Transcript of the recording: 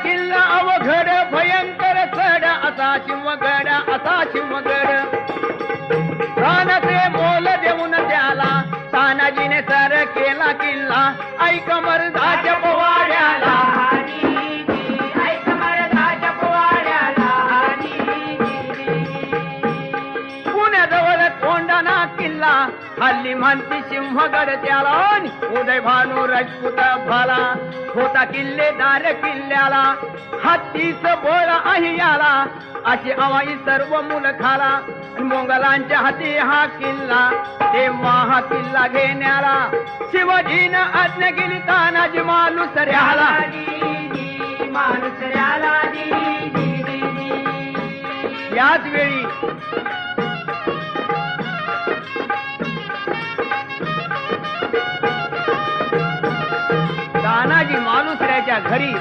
किल्ला अवघड भयंकर चढ असा शिवगड असा शिवगड प्राणाचे मोल देऊन त्याला तानाजीने सर केला किल्ला ऐक मर्दाच्या पोवाड्याला ऐक मर्दाच्या पोवाड्याला पुण्याजवळ कोंढाणा किल्ला हल्ली म्हणती सिंहगड त्याला उदय भानू राजपूत भाला होता किल्लेदार किल्ल्याला हत्तीच बोळ आहे याला अशी अवाई सर्व मुल खाला मोंगलांच्या हाती हा किल्ला तेव्हा हा किल्ला घेण्याला शिवाजीनं आज्ञा केली तानाजी मालुसऱ्याला मालुसऱ्याला याच वेळी तानाजी मालुसऱ्याच्या घरी